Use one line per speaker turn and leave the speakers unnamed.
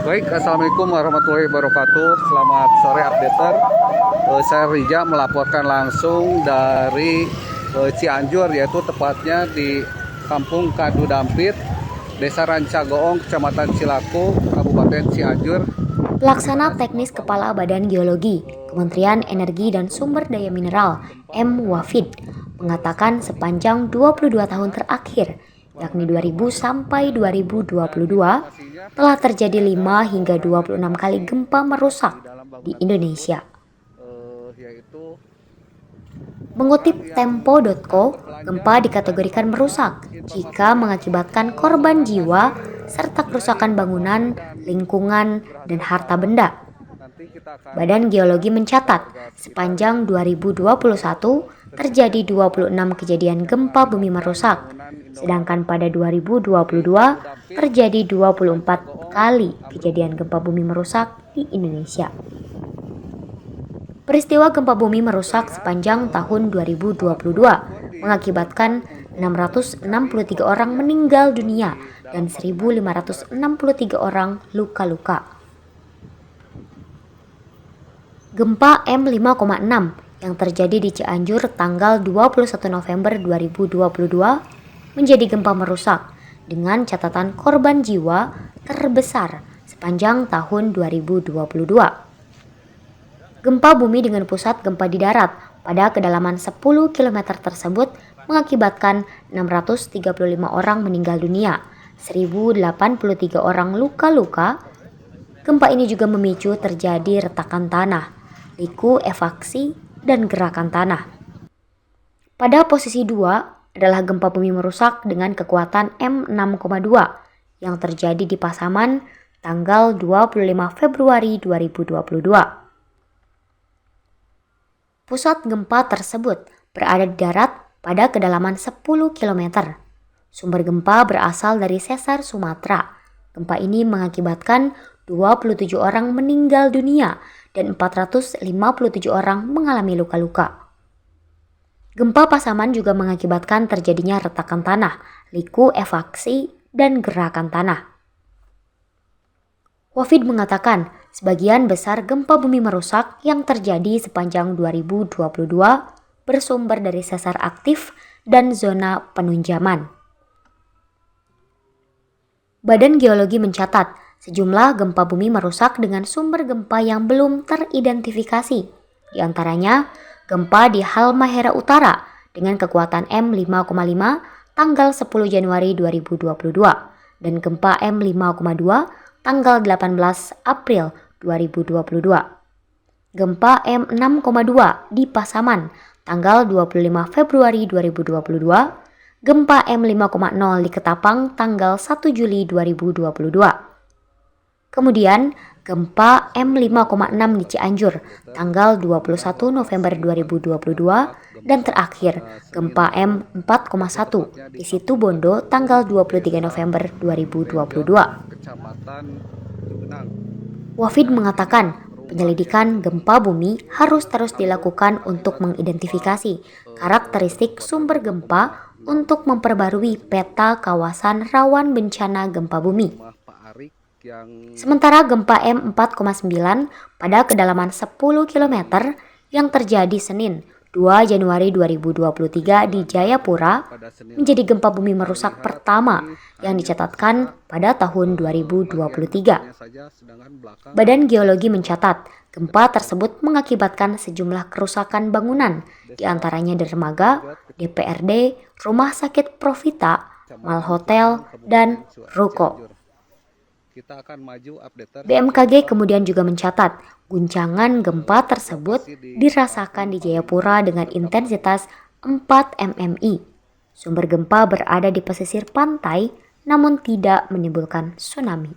Baik, Assalamualaikum warahmatullahi wabarakatuh. Selamat sore updater. Saya Rija melaporkan langsung dari Cianjur, yaitu tepatnya di Kampung Kadu Dampit, Desa Rancagoong, Kecamatan Cilaku, Kabupaten Cianjur.
Pelaksana Teknis Kepala Badan Geologi, Kementerian Energi dan Sumber Daya Mineral, M. Wafid, mengatakan sepanjang 22 tahun terakhir, yakni 2000 sampai 2022, telah terjadi 5 hingga 26 kali gempa merusak di Indonesia. Mengutip Tempo.co, gempa dikategorikan merusak jika mengakibatkan korban jiwa serta kerusakan bangunan, lingkungan, dan harta benda. Badan Geologi mencatat sepanjang 2021 terjadi 26 kejadian gempa bumi merusak, sedangkan pada 2022 terjadi 24 kali kejadian gempa bumi merusak di Indonesia. Peristiwa gempa bumi merusak sepanjang tahun 2022 mengakibatkan 663 orang meninggal dunia dan 1.563 orang luka-luka. Gempa M5,6 yang terjadi di Cianjur tanggal 21 November 2022 menjadi gempa merusak dengan catatan korban jiwa terbesar sepanjang tahun 2022. Gempa bumi dengan pusat gempa di darat pada kedalaman 10 km tersebut mengakibatkan 635 orang meninggal dunia, 1.083 orang luka-luka. Gempa ini juga memicu terjadi retakan tanah, likuifaksi, dan gerakan tanah. Pada posisi 2 adalah gempa bumi merusak dengan kekuatan M6,2 yang terjadi di Pasaman tanggal 25 Februari 2022. Pusat gempa tersebut berada di darat pada kedalaman 10 km. Sumber gempa berasal dari sesar Sumatera. Gempa ini mengakibatkan 27 orang meninggal dunia dan 457 orang mengalami luka-luka. Gempa Pasaman juga mengakibatkan terjadinya retakan tanah, likuifaksi, dan gerakan tanah. Wafid mengatakan sebagian besar gempa bumi merusak yang terjadi sepanjang 2022 bersumber dari sesar aktif dan zona penunjaman. Badan Geologi mencatat sejumlah gempa bumi merusak dengan sumber gempa yang belum teridentifikasi. Di antaranya gempa di Halmahera Utara dengan kekuatan M5,5 tanggal 10 Januari 2022 dan gempa M5,2 tanggal 18 April 2022. Gempa M6,2 di Pasaman tanggal 25 Februari 2022. Gempa M5,0 di Ketapang tanggal 1 Juli 2022. Kemudian gempa M5,6 di Cianjur tanggal 21 November 2022 dan terakhir gempa M4,1 di Situbondo tanggal 23 November 2022. Wafid mengatakan penyelidikan gempa bumi harus terus dilakukan untuk mengidentifikasi karakteristik sumber gempa untuk memperbarui peta kawasan rawan bencana gempa bumi. Sementara gempa M4,9 pada kedalaman 10 km yang terjadi Senin 2 Januari 2023 di Jayapura menjadi gempa bumi merusak pertama yang dicatatkan pada tahun 2023. Badan Geologi mencatat gempa tersebut mengakibatkan sejumlah kerusakan bangunan, diantaranya dermaga, DPRD, rumah sakit Profita, mal hotel, dan ruko. BMKG kemudian juga mencatat guncangan gempa tersebut dirasakan di Jayapura dengan intensitas 4 mmi. Sumber gempa berada di pesisir pantai namun tidak menimbulkan tsunami.